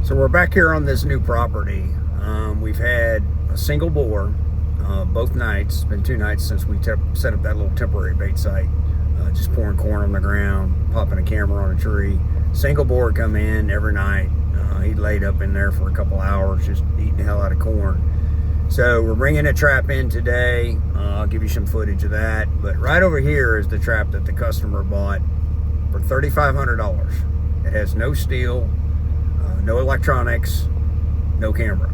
So we're back here on this new property. We've had a single bore both nights. It's been 2 nights since we set up that little temporary bait site. Just pouring corn on the ground, popping a camera on a tree. Single bore come in every night. He laid up in there for a couple hours just eating the hell out of corn. So we're bringing a trap in today. I'll give you some footage of that. But right over here is the trap that the customer bought for $3,500. It has no steel, no electronics, no camera.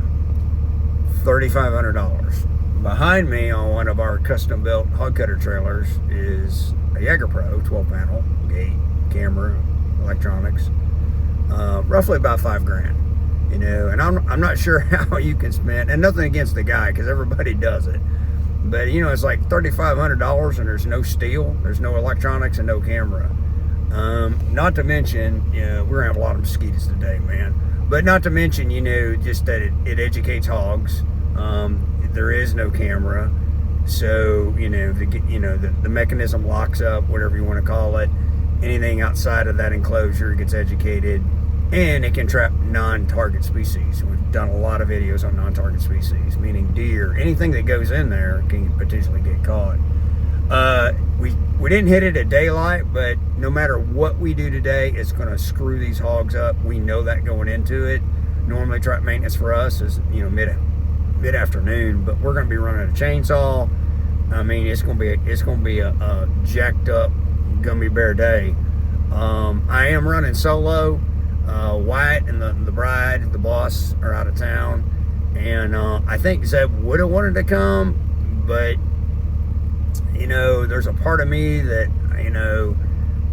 $3,500. Behind me on one of our custom built hog cutter trailers is a Jaeger Pro 12 panel, gate, camera, electronics, roughly about $5,000. You know, and I'm not sure how you can spend, and nothing against the guy because everybody does it, but you know, it's like $3,500 and there's no steel, there's no electronics, and no camera. Not to mention, you know, we're gonna have a lot of mosquitoes today, man. But not to mention, you know, just that it educates hogs. There is no camera, so you know, the mechanism locks up, whatever you want to call it. Anything outside of that enclosure gets educated, and it can trap non-target species. We've done a lot of videos on non-target species, meaning deer. Anything that goes in there can potentially get caught. We didn't hit it at daylight, but no matter what we do today, it's going to screw these hogs up. We know that going into it. Normally, trap maintenance for us is, you know, mid-afternoon, but we're going to be running a chainsaw. I mean, it's going to be a jacked up gummy bear day. I am running solo. Wyatt and the bride, the boss, are out of town, and I think Zeb would have wanted to come, but you know, there's a part of me that, you know,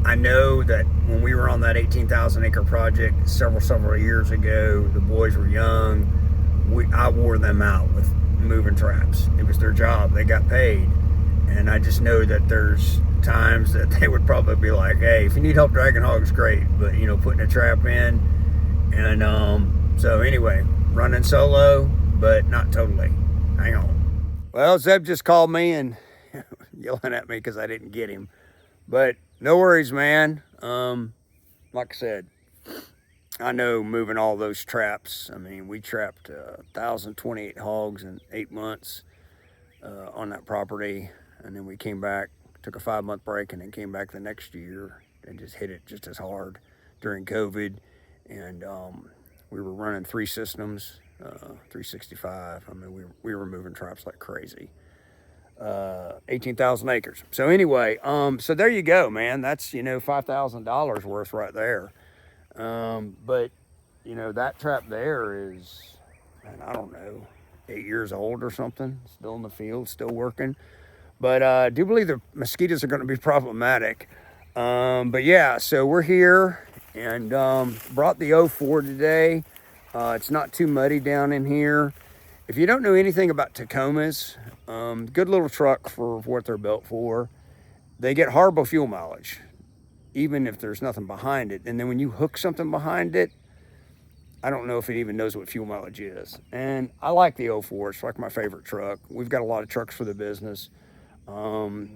I know that when we were on that 18,000 acre project several years ago, the boys were young. I wore them out with moving traps. It was their job. They got paid. And I just know that there's times that they would probably be like, hey, if you need help dragging hogs, great. But, you know, putting a trap in. And so anyway, running solo, but not totally. Hang on. Well, Zeb just called me and yelling at me because I didn't get him. But no worries, man. Like I said, I know moving all those traps. I mean, we trapped 1,028 hogs in 8 months on that property. And then we came back, took a 5-month break, and then came back the next year and just hit it just as hard during COVID. And we were running 3 systems, 365. I mean, we were moving traps like crazy. 18,000 acres. So anyway, so there you go, man. That's, you know, $5,000 worth right there. But you know, that trap there is, man, I don't know, 8 years old or something. Still in the field, still working. But I do believe the mosquitoes are going to be problematic. But yeah, so we're here and brought the 04 today. It's not too muddy down in here. If you don't know anything about Tacomas, good little truck for what they're built for. They get horrible fuel mileage, even if there's nothing behind it. And then when you hook something behind it, I don't know if it even knows what fuel mileage is. And I like the 04. It's like my favorite truck. We've got a lot of trucks for the business. You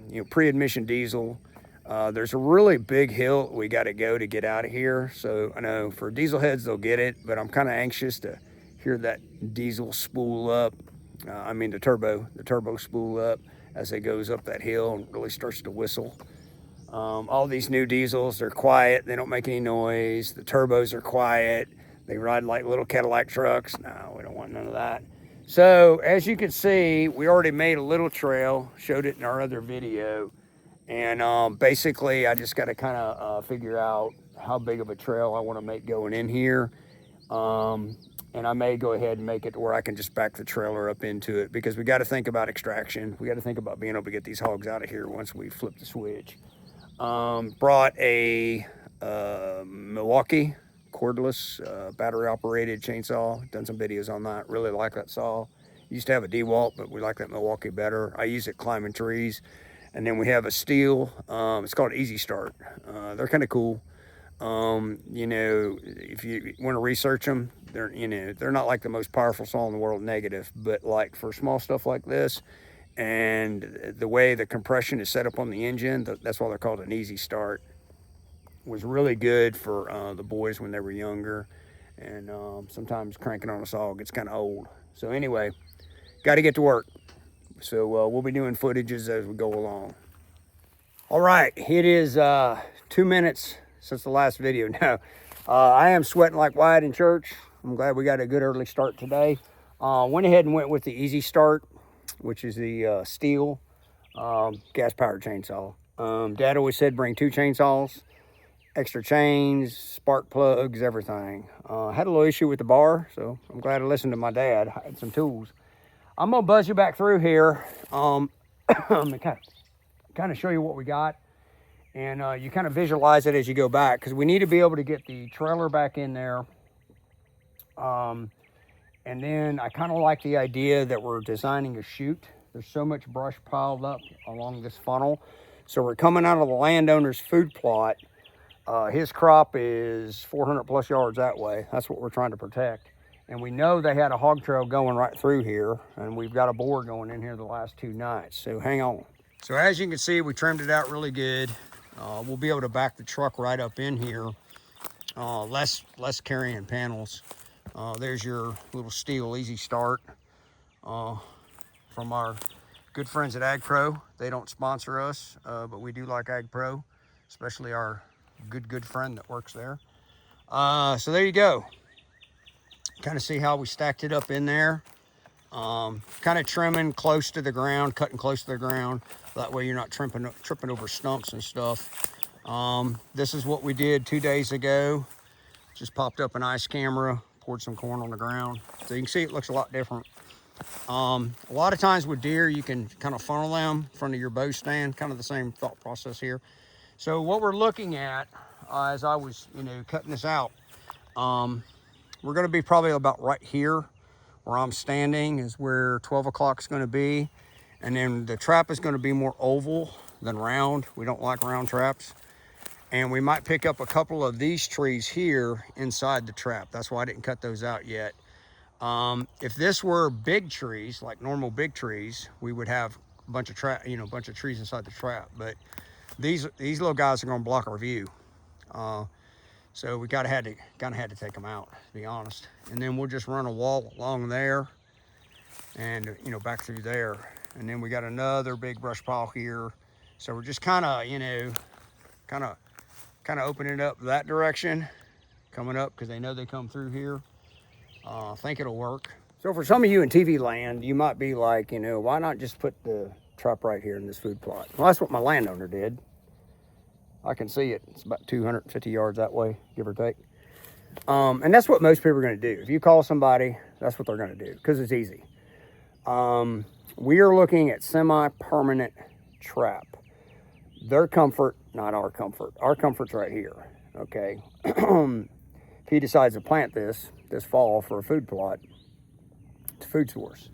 know, pre-admission diesel. There's a really big hill we got to go to get out of here. So I know for diesel heads, they'll get it, but I'm kind of anxious to hear that diesel spool up. The turbo spool up as it goes up that hill and really starts to whistle. All these new diesels, they're quiet. They don't make any noise. The turbos are quiet. They ride like little Cadillac trucks. No, we don't want none of that. So as you can see, we already made a little trail, showed it in our other video. And basically I just got to kind of figure out how big of a trail I want to make going in here. And I may go ahead and make it to where I can just back the trailer up into it, because we got to think about extraction. We got to think about being able to get these hogs out of here once we flip the switch. Brought a Milwaukee cordless battery operated chainsaw. Done some videos on that. Really like that saw. Used to have a DeWalt, but we like that Milwaukee better. I use it climbing trees. And then we have a Stihl. It's called Easy Start. They're kind of cool. You know, if you want to research them, they're not like the most powerful saw in the world, negative, but like for small stuff like this, and the way the compression is set up on the engine, that's why they're called an Easy Start, was really good for the boys when they were younger. And sometimes cranking on a saw gets kind of old. So anyway, got to get to work. So we'll be doing footages as we go along. All right, it is 2 minutes since the last video. Now, I am sweating like Wyatt in church. I'm glad we got a good early start today. Went ahead and went with the Easy Start, which is the Stihl gas-powered chainsaw. Dad always said bring 2 chainsaws, extra chains, spark plugs, everything. Had a little issue with the bar, so I'm glad I listened to my dad. I had some tools. I'm gonna buzz you back through here and kind of show you what we got, and you kind of visualize it as you go back, because we need to be able to get the trailer back in there. And then I kind of like the idea that we're designing a chute. There's so much brush piled up along this funnel, so we're coming out of the landowner's food plot. His crop is 400 plus yards that way. That's what we're trying to protect. And we know they had a hog trail going right through here, and we've got a boar going in here the last 2 nights, so hang on. So as you can see, we trimmed it out really good. We'll be able to back the truck right up in here. Less carrying panels. There's your little Stihl Easy Start from our good friends at Ag Pro. They don't sponsor us, but we do like Ag Pro, especially our good friend that works there. So there you go. Kind of see how we stacked it up in there. Kind of trimming close to the ground, cutting close to the ground. That way you're not tripping over stumps and stuff. This is what we did 2 days ago. Just popped up an ice camera, poured some corn on the ground. So you can see it looks a lot different. A lot of times with deer, you can kind of funnel them in front of your bow stand, kind of the same thought process here. So what we're looking at, as I was, cutting this out, we're gonna be probably about right here where I'm standing is where 12 o'clock is gonna be. And then the trap is gonna be more oval than round. We don't like round traps. And we might pick up a couple of these trees here inside the trap. That's why I didn't cut those out yet. If this were big trees, like normal big trees, we would have a bunch of trees inside the trap. But these little guys are gonna block our view. So we kind of had to take them out, to be honest. And then we'll just run a wall along there and, back through there. And then we got another big brush pile here. So we're just kind of opening it up that direction, coming up, because they know they come through here. I think it'll work. So for some of you in TV land, you might be like, why not just put the trap right here in this food plot? Well, that's what my landowner did. I can see it. It's about 250 yards that way, give or take. And that's what most people are going to do. If you call somebody, that's what they're going to do, because it's easy. We are looking at semi-permanent trap. Their comfort, not our comfort. Our comfort's right here, okay? If he decides to plant this fall for a food plot, it's a food source.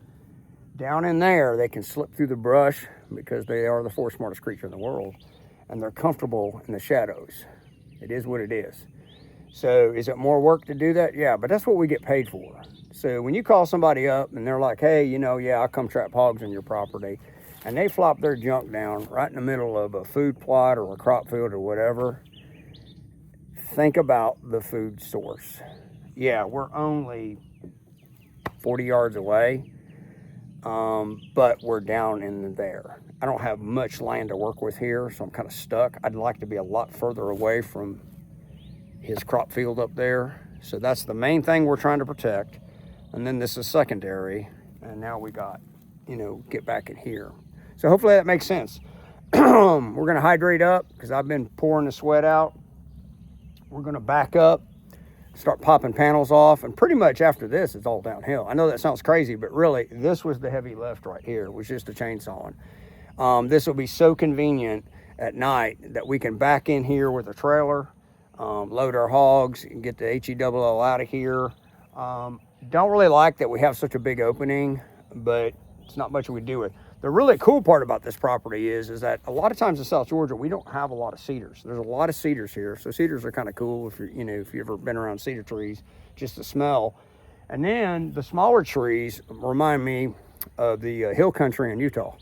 Down in there, they can slip through the brush because they are the 4th smartest creature in the world, and they're comfortable in the shadows. It is what it is. So is it more work to do that? Yeah, but that's what we get paid for. So when you call somebody up and they're like, hey, yeah, I'll come trap hogs on your property, and they flop their junk down right in the middle of a food plot or a crop field or whatever, think about the food source. Yeah, we're only 40 yards away, but we're down in there. I don't have much land to work with here, so I'm kind of stuck. I'd like to be a lot further away from his crop field up there. So that's the main thing we're trying to protect. And then this is secondary. And now we got, get back in here. So hopefully that makes sense. We're gonna hydrate up because I've been pouring the sweat out. We're gonna back up, start popping panels off, and pretty much after this, it's all downhill. I know that sounds crazy, but really, this was the heavy lift right here. It was just a chainsawing. This will be so convenient at night that we can back in here with a trailer, load our hogs, and get the HELL out of here. Don't really like that we have such a big opening, but it's not much we do with. The really cool part about this property is that a lot of times in South Georgia, we don't have a lot of cedars. There's a lot of cedars here. So cedars are kind of cool if you've ever been around cedar trees, just the smell. And then the smaller trees remind me of the hill country in Utah.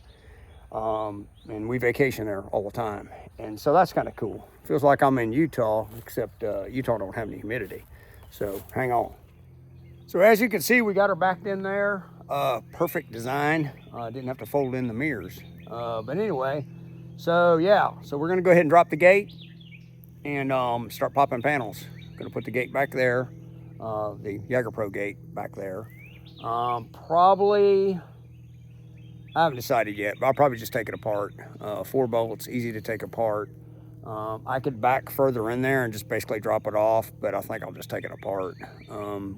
And we vacation there all the time. And so that's kind of cool. Feels like I'm in Utah, except Utah don't have any humidity. So hang on. So as you can see, we got her backed in there. Perfect design. Didn't have to fold in the mirrors. But anyway, so yeah, so we're gonna go ahead and drop the gate and start popping panels. Gonna put the gate back there, the JagerPro gate back there. Probably, I haven't decided yet, but I'll probably just take it apart. 4 bolts, easy to take apart. I could back further in there and just basically drop it off, but I think I'll just take it apart.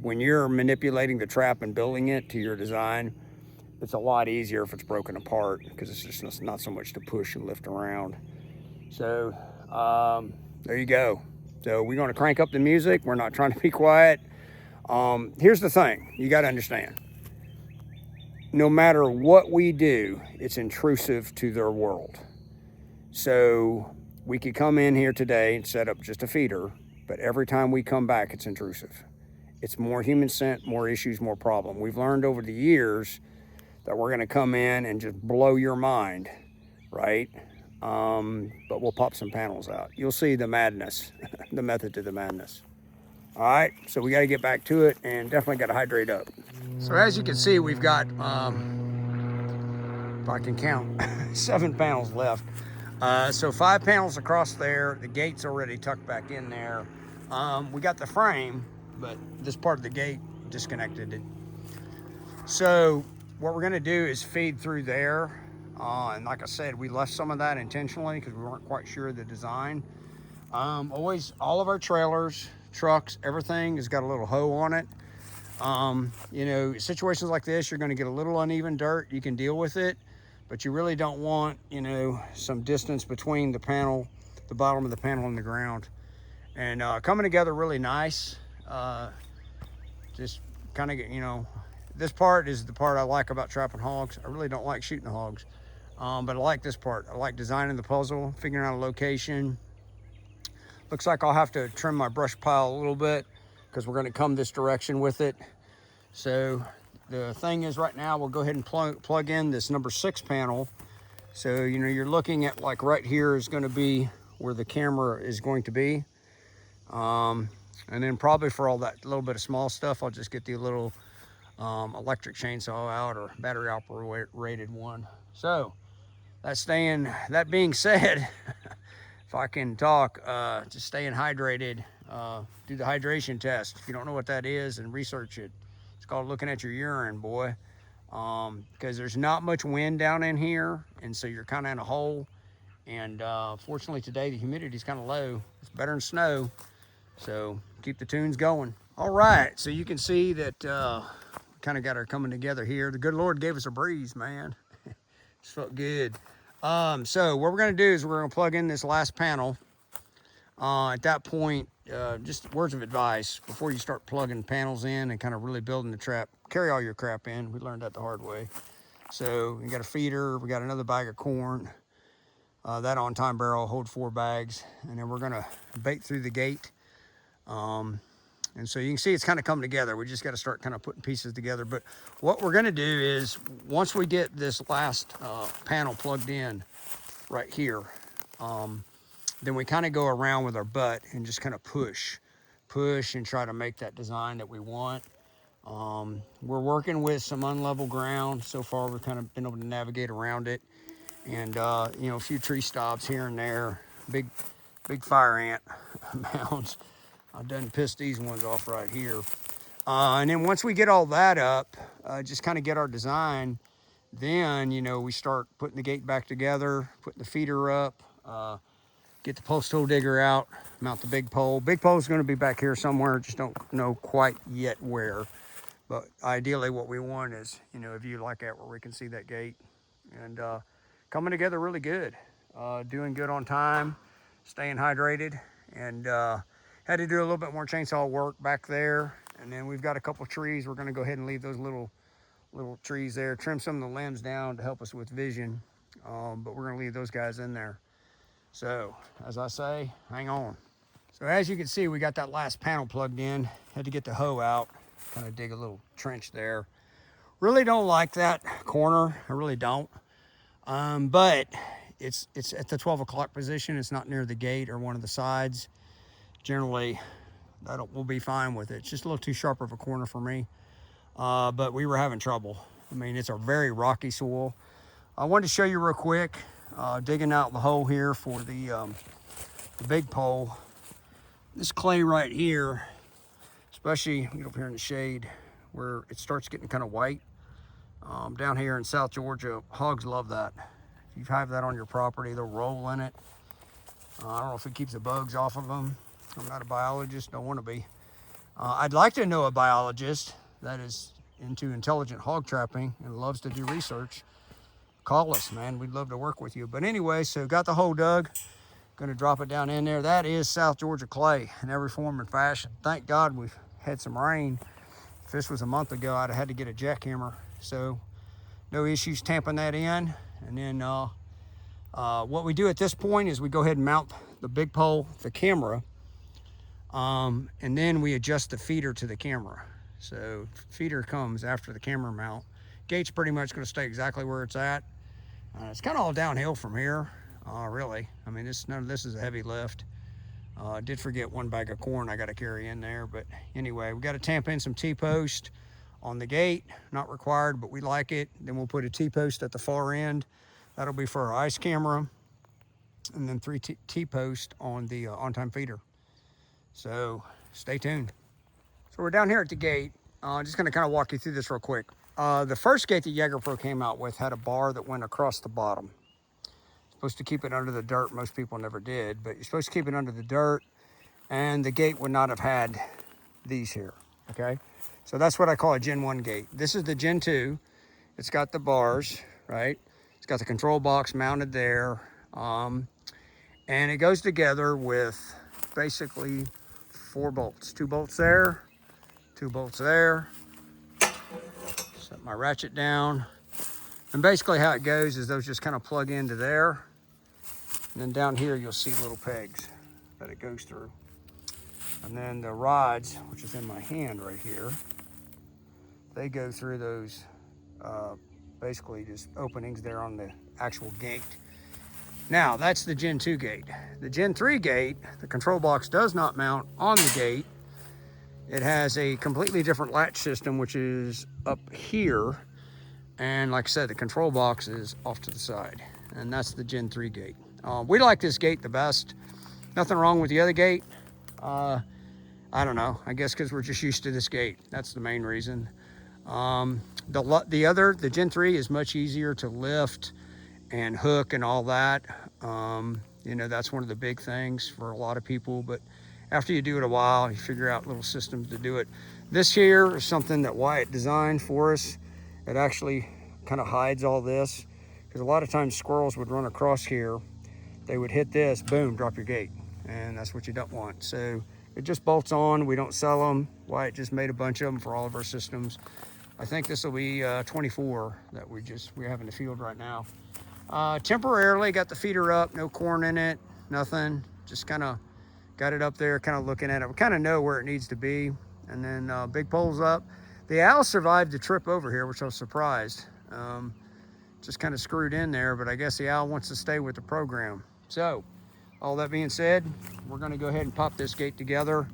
When you're manipulating the trap and building it to your design, it's a lot easier if it's broken apart because it's just not so much to push and lift around. So there you go. So we're going to crank up the music. We're not trying to be quiet. Here's the thing you got to understand. No matter what we do, it's intrusive to their world. So we could come in here today and set up just a feeder, but every time we come back, it's intrusive. It's more human scent, more issues, more problem. We've learned over the years that we're gonna come in and just blow your mind, right? But we'll pop some panels out. You'll see the madness, the method to the madness. All right, so we gotta get back to it and definitely gotta hydrate up. So as you can see, we've got, if I can count, 7 panels left. So 5 panels across there. The gate's already tucked back in there. We got the frame, but this part of the gate disconnected it. So what we're gonna do is feed through there. And like I said, we left some of that intentionally because we weren't quite sure of the design. Always, all of our trailers, trucks, everything has got a little hoe on it. You know, situations like this, you're gonna get a little uneven dirt. You can deal with it, but you really don't want, you know, some distance between the panel, the bottom of the panel and the ground. And coming together really nice. Just kind of, you know, this part is the part I like about trapping hogs. I really don't like shooting the hogs, but I like this part. I like designing the puzzle, figuring out a location. Looks like I'll have to trim my brush pile a little bit because we're going to come this direction with it. So the thing is, right now we'll go ahead and plug in this number 6 panel. So, you know, you're looking at, like, right here is going to be where the camera is going to be. And then probably for all that little bit of small stuff, I'll just get the little electric chainsaw out, or battery operated one. So that being said, if I can talk, just staying hydrated. Do the hydration test. If you don't know what that is, and research it. It's called looking at your urine, boy. Because there's not much wind down in here, and so you're kind of in a hole. And fortunately today the humidity is kind of low. It's better than snow, so keep the tunes going. All right, so you can see that kind of got her coming together here. The good Lord gave us a breeze, man. It felt good. So what we're gonna do is we're gonna plug in this last panel. At that point, just words of advice before you start plugging panels in and kind of really building the trap. Carry all your crap in. We learned that the hard way. So we got a feeder, we got another bag of corn. That on-time barrel hold 4 bags, and then we're gonna bait through the gate. And so you can see it's kind of coming together. We just got to start kind of putting pieces together. But what we're gonna do is, once we get this last panel plugged in right here, then we kind of go around with our butt and just kind of push and try to make that design that we want. We're working with some unlevel ground. So far, we've kind of been able to navigate around it. And, you know, a few tree stops here and there, big fire ant mounds. I've done pissed these ones off right here. And then once we get all that up, just kind of get our design, then, you know, we start putting the gate back together, putting the feeder up, get the post hole digger out, mount the big pole. Big pole is going to be back here somewhere. Just don't know quite yet where. But ideally what we want is, you know, a view like that where we can see that gate. And coming together really good. Doing good on time, staying hydrated. And had to do a little bit more chainsaw work back there. And then we've got a couple trees. We're going to go ahead and leave those little trees there. Trim some of the limbs down to help us with vision. But we're going to leave those guys in there. So, as I say, hang on. So as you can see, we got that last panel plugged in. Had to get the hoe out, kind of dig a little trench there. Really don't like that corner, I really don't. But it's at the 12 o'clock position. It's not near the gate or one of the sides. Generally, we'll be fine with it. It's just a little too sharp of a corner for me. But we were having trouble. I mean, it's a very rocky soil. I wanted to show you real quick, digging out the hole here for the big pole. This clay right here, especially get up here in the shade where it starts getting kind of white. Down here in South Georgia, hogs love that. If you have that on your property, they'll roll in it. I don't know if it keeps the bugs off of them. I'm not a biologist, don't want to be. I'd like to know a biologist that is into intelligent hog trapping and loves to do research. Call us, man. We'd love to work with you. But anyway, so got the hole dug. Gonna drop it down in there. That is South Georgia clay in every form and fashion. Thank God we've had some rain. If this was a month ago, I'd have had to get a jackhammer. So no issues tamping that in. And then what we do at this point is we go ahead and mount the big pole, the camera, and then we adjust the feeder to the camera. So feeder comes after the camera mount. Gate's pretty much going to stay exactly where it's at. It's kind of all downhill from here, really. I mean, none of this is a heavy lift. Did forget one bag of corn I got to carry in there, but anyway, we got to tamp in some T-post on the gate. Not required, but we like it. Then we'll put a T-post at the far end. That'll be for our ice camera, and then 3 T-post on the on-time feeder. So stay tuned. So we're down here at the gate. Just going to kind of walk you through this real quick. The first gate that YeagerPro came out with had a bar that went across the bottom. Supposed to keep it under the dirt. Most people never did, but you're supposed to keep it under the dirt, and the gate would not have had these here, okay? So that's what I call a Gen 1 gate. This is the Gen 2. It's got the bars, right? It's got the control box mounted there, and it goes together with basically 4 bolts. 2 bolts there, 2 bolts there. Set my ratchet down. And basically how it goes is those just kind of plug into there. And then down here you'll see little pegs that it goes through. And then the rods, which is in my hand right here, they go through those basically just openings there on the actual gate. Now that's the Gen 2 gate. The Gen 3 gate, the control box does not mount on the gate. It has a completely different latch system, which is up here. And like I said, the control box is off to the side. And that's the Gen 3 gate. We like this gate the best. Nothing wrong with the other gate. I don't know. I guess because we're just used to this gate. That's the main reason. The Gen 3 is much easier to lift and hook and all that. You know, that's one of the big things for a lot of people. But after you do it a while, you figure out little systems to do it. This here is something that Wyatt designed for us. It actually kind of hides all this, because a lot of times squirrels would run across here. They would hit this, boom, drop your gate. And that's what you don't want. So it just bolts on. We don't sell them. Wyatt just made a bunch of them for all of our systems. I think this will be 24 that we're having in the field right now. Temporarily got the feeder up, no corn in it, nothing. Just kind of got it up there, kind of looking at it. We kind of know where it needs to be. And then big poles up. The owl survived the trip over here, which I was surprised. Just kind of screwed in there, but I guess the owl wants to stay with the program. So, all that being said, we're gonna go ahead and pop this gate together.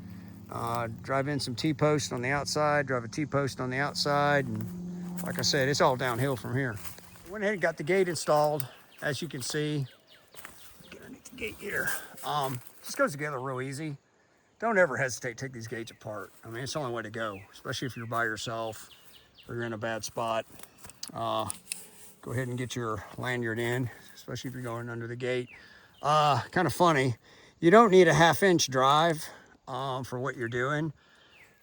Drive in some T-posts on the outside, drive a T-post on the outside, and like I said, it's all downhill from here. Went ahead and got the gate installed. As you can see, get underneath the gate here. Just goes together real easy. Don't ever hesitate to take these gates apart. I mean, it's the only way to go, especially if you're by yourself or you're in a bad spot. Go ahead and get your lanyard in, especially if you're going under the gate. Kind of funny, you don't need a 1/2-inch drive for what you're doing.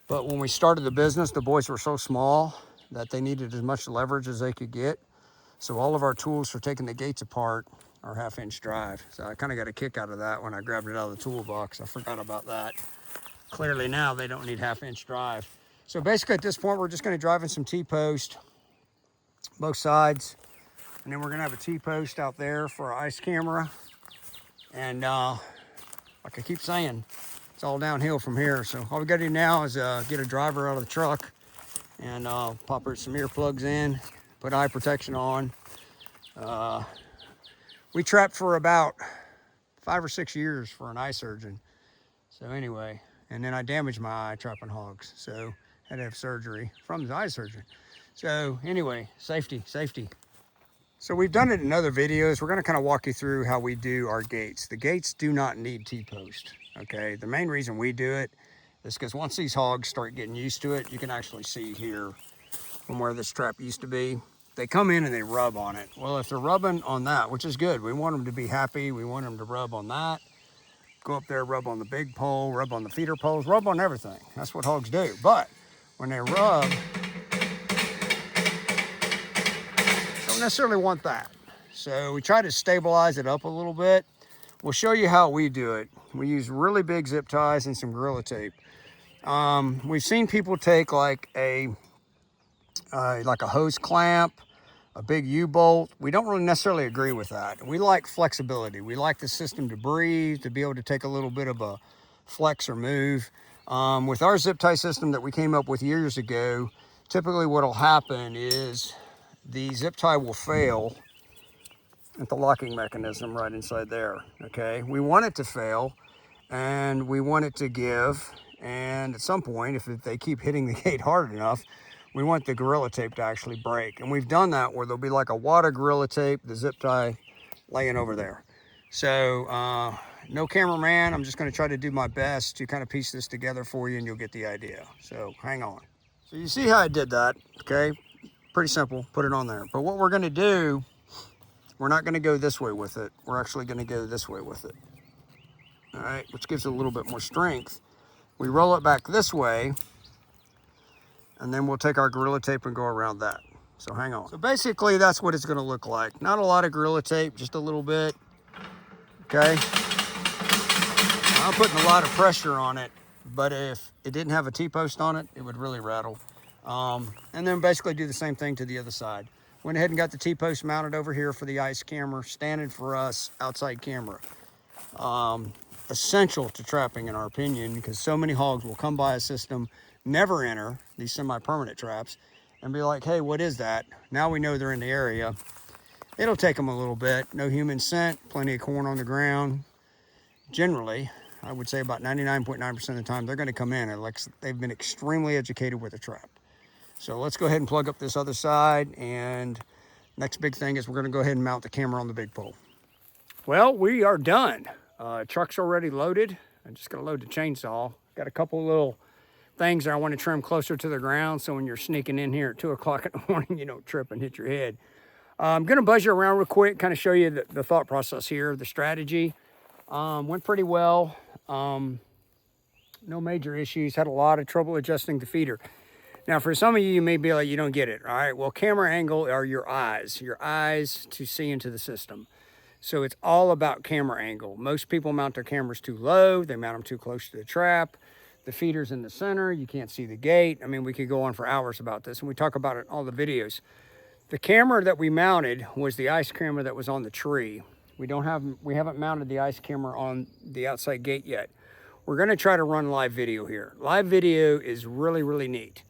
But when we started the business, the boys were so small that they needed as much leverage as they could get. So all of our tools for taking the gates apart are 1/2-inch drive. So I kind of got a kick out of that when I grabbed it out of the toolbox. I forgot about that. Clearly now they don't need 1/2-inch drive. So basically at this point, we're just going to drive in some T-post, both sides. And then we're going to have a T-post out there for our ice camera. And like I keep saying, it's all downhill from here. So all we got to do now is get a driver out of the truck and pop some earplugs in, put eye protection on. We trapped for about 5 or 6 years for an eye surgeon. So anyway, and then I damaged my eye trapping hogs. So had to have surgery from the eye surgery. So anyway, safety, safety. So we've done it in other videos. We're going to kind of walk you through how we do our gates. The gates do not need T-post, okay? The main reason we do it is because once these hogs start getting used to it, you can actually see here from where this trap used to be, they come in and they rub on it. Well, if they're rubbing on that, which is good, we want them to be happy. We want them to rub on that. Go up there, rub on the big pole, rub on the feeder poles, rub on everything. That's what hogs do. But when they rub, don't necessarily want that. So we try to stabilize it up a little bit. We'll show you how we do it. We use really big zip ties and some Gorilla Tape. We've seen people take like a hose clamp, a big U-bolt. We don't really necessarily agree with that. We like flexibility. We like the system to breathe, to be able to take a little bit of a flex or move. With our zip tie system that we came up with years ago, typically what'll happen is the zip tie will fail at the locking mechanism right inside there, okay? We want it to fail and we want it to give, and at some point, if they keep hitting the gate hard enough, we want the Gorilla Tape to actually break. And we've done that where there'll be like a wad of Gorilla Tape, the zip tie laying over there. So no cameraman, I'm just gonna try to do my best to kind of piece this together for you and you'll get the idea. So hang on. So you see how I did that, okay? Pretty simple, put it on there. But what we're gonna do, we're not gonna go this way with it. We're actually gonna go this way with it. All right, which gives it a little bit more strength. We roll it back this way, and then we'll take our Gorilla Tape and go around that. So hang on. So basically that's what it's gonna look like. Not a lot of Gorilla Tape, just a little bit, okay? I'm putting a lot of pressure on it, but if it didn't have a T-post on it, it would really rattle. And then basically do the same thing to the other side. Went ahead and got the T-post mounted over here for the ICE camera, standing for us, outside camera. Essential to trapping in our opinion, because so many hogs will come by a system, never enter these semi-permanent traps, and be like, hey, what is that? Now we know they're in the area. It'll take them a little bit. No human scent, plenty of corn on the ground. Generally, I would say about 99.9% of the time, they're gonna come in and like they've been extremely educated with a trap. So let's go ahead and plug up this other side, and next big thing is we're gonna go ahead and mount the camera on the big pole. Well, we are done. Truck's already loaded. I'm just gonna load the chainsaw. Got a couple little things that I want to trim closer to the ground, so when you're sneaking in here at 2 o'clock in the morning, you don't trip and hit your head. I'm gonna buzz you around real quick, kind of show you the thought process here, the strategy. Went pretty well. No major issues. Had a lot of trouble adjusting the feeder. Now, for some of you, you may be like, you don't get it. All right, well, camera angle are your eyes to see into the system. So it's all about camera angle. Most people mount their cameras too low. They mount them too close to the trap. The feeder's in the center. You can't see the gate. I mean, we could go on for hours about this, and we talk about it in all the videos. The camera that we mounted was the ICE camera that was on the tree. We haven't mounted the ICE camera on the outside gate yet. We're gonna try to run live video here. Live video is really, really neat.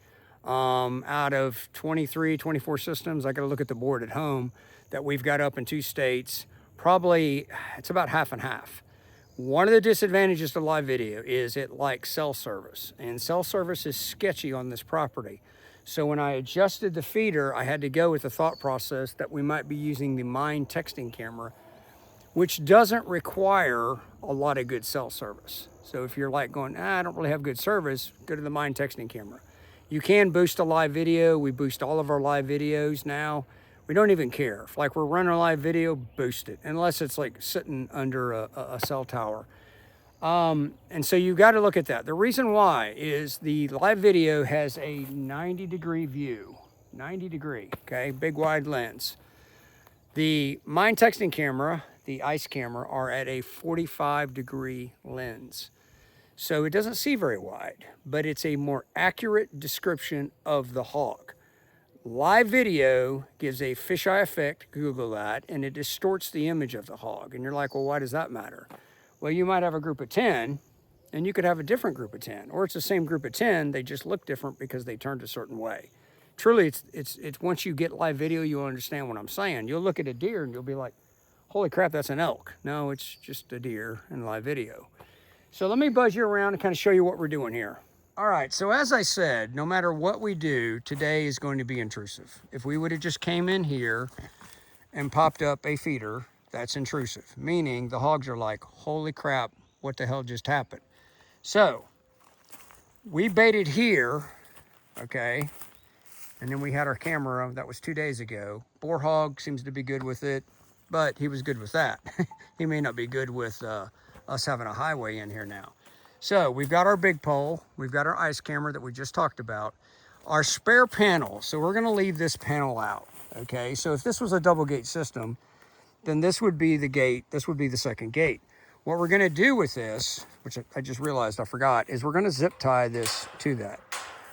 Out of 23, 24 systems, I gotta look at the board at home that we've got up in 2 states. Probably, it's about half and half. One of the disadvantages to live video is it likes cell service, and cell service is sketchy on this property. So when I adjusted the feeder, I had to go with the thought process that we might be using the Mind texting camera, which doesn't require a lot of good cell service. So if you're like going, I don't really have good service, go to the Mind texting camera. You can boost a live video. We boost all of our live videos now. We don't even care. If like we're running a live video, boost it, unless it's like sitting under a cell tower. And so you got to look at that. The reason why is the live video has a 90-degree view, 90 degree, okay, big wide lens. The Mind texting camera, the ICE camera, are at a 45-degree lens. So it doesn't see very wide, but it's a more accurate description of the hog. Live video gives a fisheye effect, Google that, and it distorts the image of the hog. And you're like, well, why does that matter? Well, you might have a group of 10, and you could have a different group of 10, or it's the same group of 10, they just look different because they turned a certain way. Truly, it's once you get live video, you'll understand what I'm saying. You'll look at a deer and you'll be like, holy crap, that's an elk. No, it's just a deer in live video. So let me buzz you around and kind of show you what we're doing here. All right, so as I said, no matter what we do, today is going to be intrusive. If we would have just came in here and popped up a feeder, that's intrusive, meaning the hogs are like, holy crap, what the hell just happened? So we baited here, okay, and then we had our camera, that was 2 days ago. Boar hog seems to be good with it, but he was good with that. He may not be good with us having a highway in here now. So we've got our big pole, we've got our ice camera that we just talked about, our spare panel. So we're gonna leave this panel out, okay? So if this was a double gate system, then this would be the gate, this would be the second gate. What we're gonna do with this, which I just realized I forgot, is we're gonna zip tie this to that.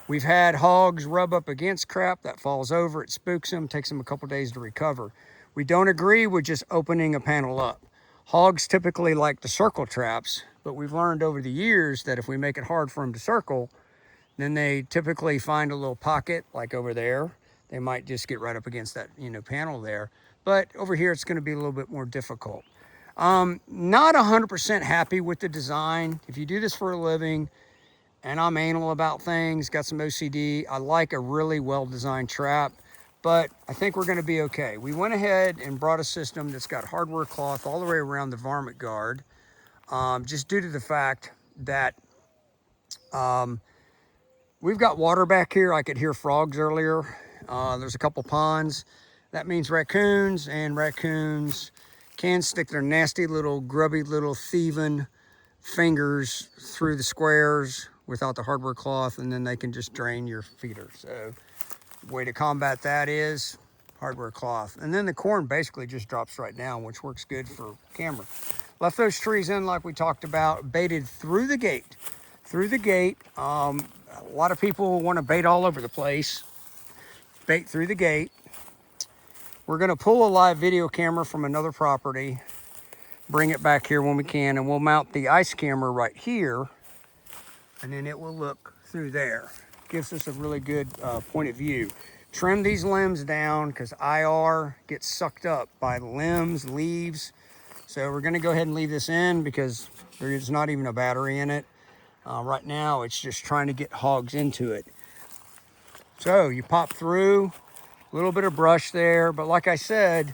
We've had hogs rub up against crap, that falls over, it spooks them, takes them a couple days to recover. We don't agree with just opening a panel up. Hogs typically like to circle traps, but we've learned over the years that if we make it hard for them to circle, then they typically find a little pocket like over there. They might just get right up against that, panel there. But over here, it's gonna be a little bit more difficult. Not 100% happy with the design. If you do this for a living, and I'm anal about things, got some OCD, I like a really well-designed trap, but I think we're gonna be okay. We went ahead and brought a system that's got hardware cloth all the way around the varmint guard, just due to the fact that we've got water back here. I could hear frogs earlier. There's a couple ponds. That means raccoons, and raccoons can stick their nasty little, grubby little thieving fingers through the squares without the hardware cloth, and then they can just drain your feeder. So way to combat that is hardware cloth. And then the corn basically just drops right down, which works good for camera. Left those trees in like we talked about, baited through the gate. A lot of people want to bait all over the place. Bait through the gate. We're gonna pull a live video camera from another property, bring it back here when we can, and we'll mount the ice camera right here, and then it will look through there. Gives us a really good point of view. Trim these limbs down because IR gets sucked up by limbs, leaves. So we're gonna go ahead and leave this in because there is not even a battery in it. Right now, it's just trying to get hogs into it. So you pop through, a little bit of brush there, but like I said,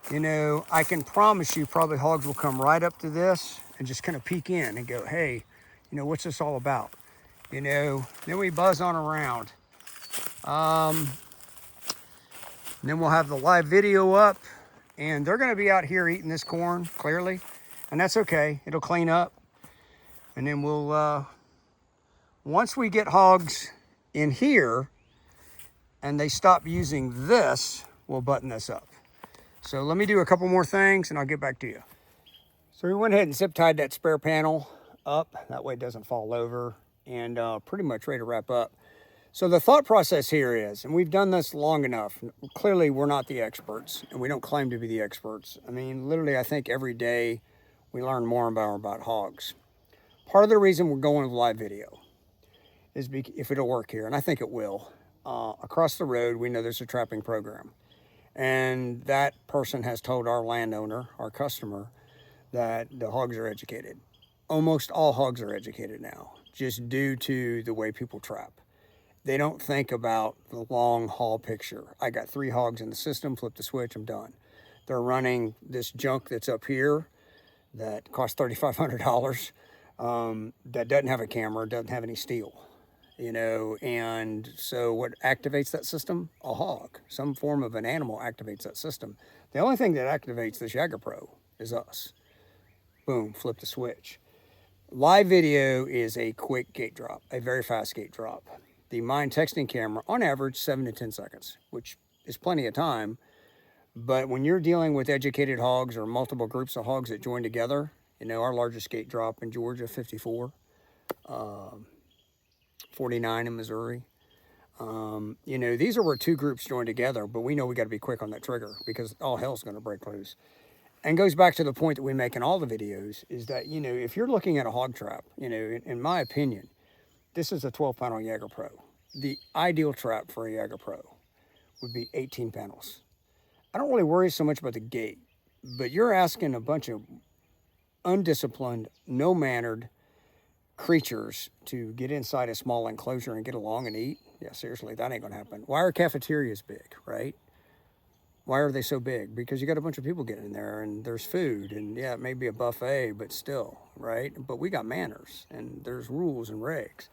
I can promise you probably hogs will come right up to this and just kind of peek in and go, hey, what's this all about? Then we buzz on around. And then we'll have the live video up, and they're gonna be out here eating this corn, clearly, and that's okay, it'll clean up. And then we'll, once we get hogs in here and they stop using this, we'll button this up. So let me do a couple more things and I'll get back to you. So we went ahead and zip tied that spare panel up. That way it doesn't fall over, and pretty much ready to wrap up. So the thought process here is, and we've done this long enough, clearly we're not the experts and we don't claim to be the experts. I mean, literally, I think every day we learn more about hogs. Part of the reason we're going with live video is if it'll work here, and I think it will. Across the road, we know there's a trapping program. And that person has told our landowner, our customer, that the hogs are educated. Almost all hogs are educated now, just due to the way people trap. They don't think about the long haul picture. I got 3 hogs in the system, flip the switch, I'm done. They're running this junk that's up here that costs $3,500, that doesn't have a camera, doesn't have any steel. And so what activates that system? A hog. Some form of an animal activates that system. The only thing that activates this YagerPro is us. Boom, flip the switch. Live video is a quick gate drop, a very fast gate drop. The mine texting camera, on average, 7 to 10 seconds, which is plenty of time. But when you're dealing with educated hogs or multiple groups of hogs that join together, our largest gate drop in Georgia, 54. 49 in Missouri. These are where 2 groups join together, but we know we got to be quick on that trigger because all hell's going to break loose. And goes back to the point that we make in all the videos is that, if you're looking at a hog trap, in my opinion, this is a 12 panel YagerPro. The ideal trap for a YagerPro would be 18 panels. I don't really worry so much about the gate, but you're asking a bunch of undisciplined, no-mannered, creatures to get inside a small enclosure and get along and eat. Yeah, seriously, that ain't gonna happen. Why are cafeterias big, right? Why are they so big? Because you got a bunch of people getting in there and there's food, and yeah, it may be a buffet, but still, right? But we got manners and there's rules and regs.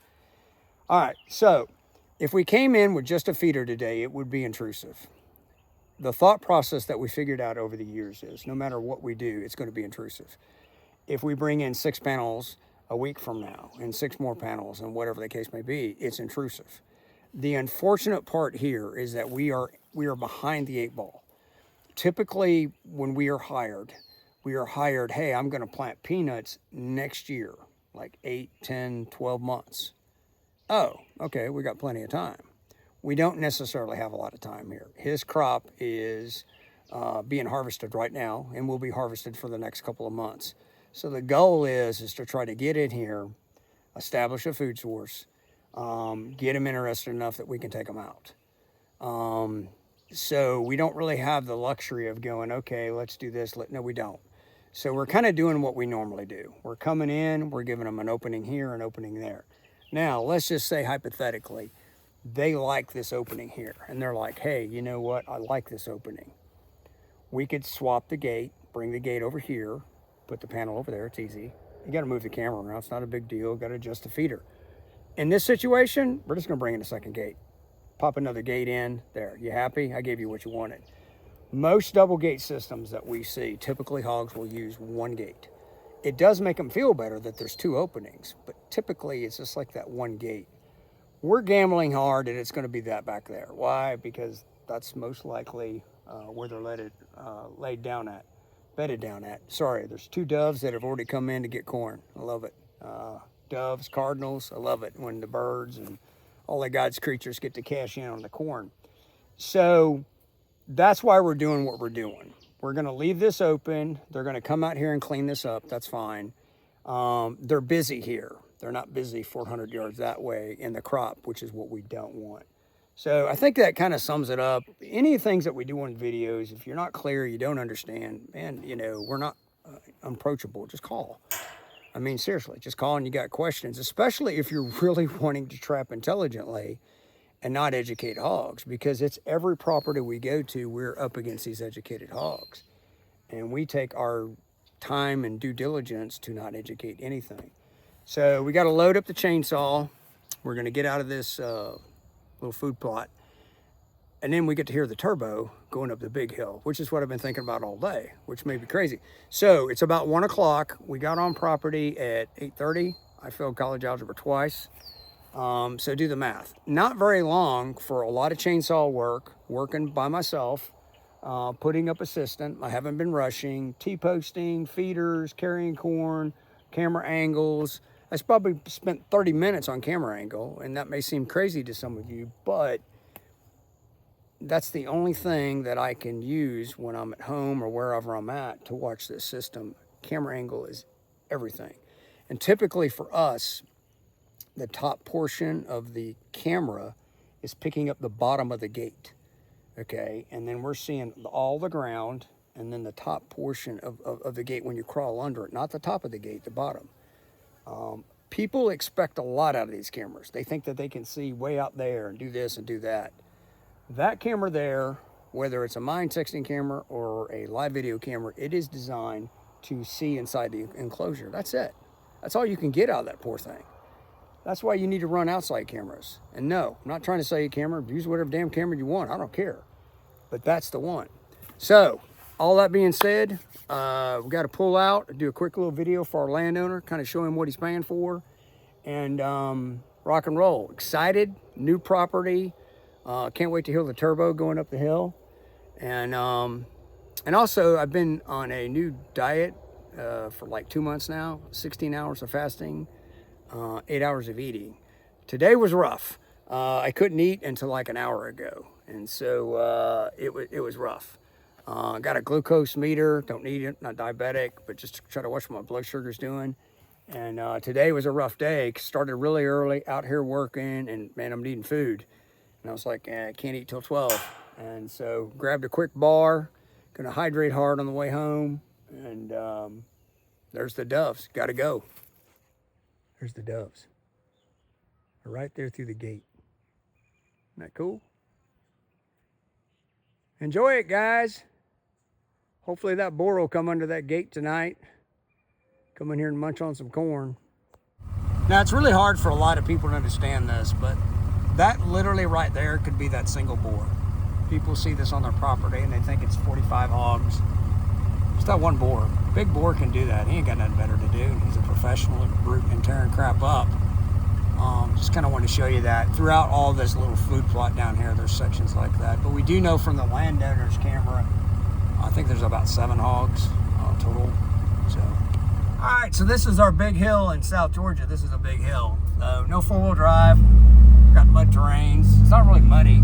All right, so if we came in with just a feeder today, it would be intrusive. The thought process that we figured out over the years is no matter what we do, it's going to be intrusive. If we bring in 6 panels a week from now and 6 more panels and whatever the case may be, it's intrusive. The unfortunate part here is that we are behind the 8 ball. Typically, when we are hired, hey, I'm going to plant peanuts next year, like 8, 10, 12 months. Oh, okay, we got plenty of time. We don't necessarily have a lot of time here. His crop is being harvested right now and will be harvested for the next couple of months. So the goal is to try to get in here, establish a food source, get them interested enough that we can take them out. So we don't really have the luxury of going, okay, let's do this. No, we don't. So we're kind of doing what we normally do. We're coming in, we're giving them an opening here, an opening there. Now, let's just say hypothetically, they like this opening here. And they're like, hey, you know what? I like this opening. We could swap the gate, bring the gate over here, put the panel over there. It's easy. You got to move the camera around. It's not a big deal. Got to adjust the feeder. In this situation, we're just going to bring in a second gate. Pop another gate in. There. You happy? I gave you what you wanted. Most double gate systems that we see, typically hogs will use 1 gate. It does make them feel better that there's 2 openings, but typically it's just like that 1 gate. We're gambling hard and it's going to be that back there. Why? Because that's most likely where they're laid down at, bedded down at. Sorry, there's 2 doves that have already come in to get corn. I love it. Doves, cardinals, I love it when the birds and all of God's creatures get to cash in on the corn. So that's why we're doing what we're doing. We're going to leave this open. They're going to come out here and clean this up. That's fine. They're busy here. They're not busy 400 yards that way in the crop, which is what we don't want. So I think that kind of sums it up. Any things that we do on videos, if you're not clear, you don't understand, man, you know, we're not unapproachable. Just call. I mean, seriously, just call and you got questions, especially if you're really wanting to trap intelligently and not educate hogs, because it's every property we go to, we're up against these educated hogs. And we take our time and due diligence to not educate anything. So we got to load up the chainsaw. We're going to get out of this little food plot. And then we get to hear the turbo going up the big hill, which is what I've been thinking about all day, which may be crazy. So it's about 1 o'clock. We got on property at 8:30. I failed college algebra twice. So do the math. Not very long for a lot of chainsaw work, working by myself, putting up assistant. I haven't been rushing, T-posting, feeders, carrying corn, camera angles. I probably spent 30 minutes on camera angle, and that may seem crazy to some of you, but that's the only thing that I can use when I'm at home or wherever I'm at to watch this system. Camera angle is everything. And typically for us, the top portion of the camera is picking up the bottom of the gate, okay? And then we're seeing all the ground and then the top portion of the gate when you crawl under it, not the top of the gate, the bottom. People expect a lot out of these cameras. They think that they can see way out there and do this and do that. That camera there, whether it's a mine texting camera or a live video camera, it is designed to see inside the enclosure. That's it. That's all you can get out of that poor thing. That's why you need to run outside cameras. And no, I'm not trying to sell you a camera. Use whatever damn camera you want. I don't care. But that's the one. So, all that being said, we got to pull out, do a quick little video for our landowner, kind of show him what he's paying for, and rock and roll. Excited, new property. Can't wait to hear the turbo going up the hill. And also, I've been on a new diet for like 2 months now, 16 hours of fasting, 8 hours of eating. Today was rough. I couldn't eat until like an hour ago. And so it was rough. Got a glucose meter, don't need it, not diabetic, but just to try to watch what my blood sugar's doing. And today was a rough day. Started really early, out here working, and man, I'm needing food. And I was like, I can't eat till 12. And so grabbed a quick bar, gonna hydrate hard on the way home. And there's the doves, gotta go. There's the doves. They're right there through the gate. Isn't that cool? Enjoy it, guys. Hopefully that boar will come under that gate tonight. Come in here and munch on some corn. Now, it's really hard for a lot of people to understand this, but that literally right there could be that single boar. People see this on their property and they think it's 45 hogs. It's that one boar. Big boar can do that. He ain't got nothing better to do. He's a professional at rooting and tearing crap up. Just kind of want to show you that throughout all this little food plot down here, there's sections like that. But we do know from the landowner's camera, I think there's about 7 hogs total. So, all right, so this is our big hill in South Georgia. This is a big hill. No 4-wheel drive. Got mud terrains. It's not really muddy.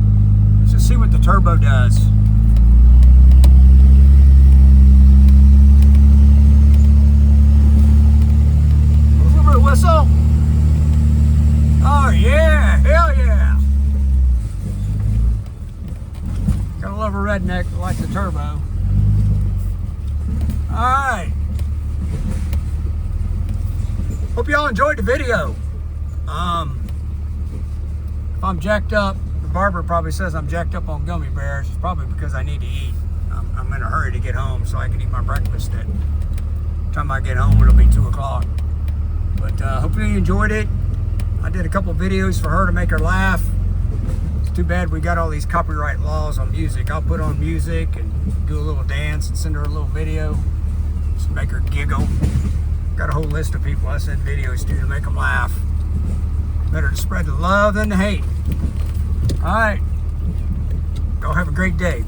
Let's just see what the turbo does. Whistle. Oh yeah, hell yeah. Gotta love a redneck that likes the turbo. Alright. Hope y'all enjoyed the video. If I'm jacked up, the barber probably says I'm jacked up on gummy bears. It's probably because I need to eat. I'm in a hurry to get home so I can eat my breakfast. At the time I get home, it'll be 2 o'clock. But hopefully you enjoyed it. I did a couple videos for her to make her laugh. It's too bad we got all these copyright laws on music. I'll put on music and do a little dance and send her a little video. Just make her giggle. Got a whole list of people I send videos to make them laugh. Better to spread the love than the hate. All right. Go have a great day.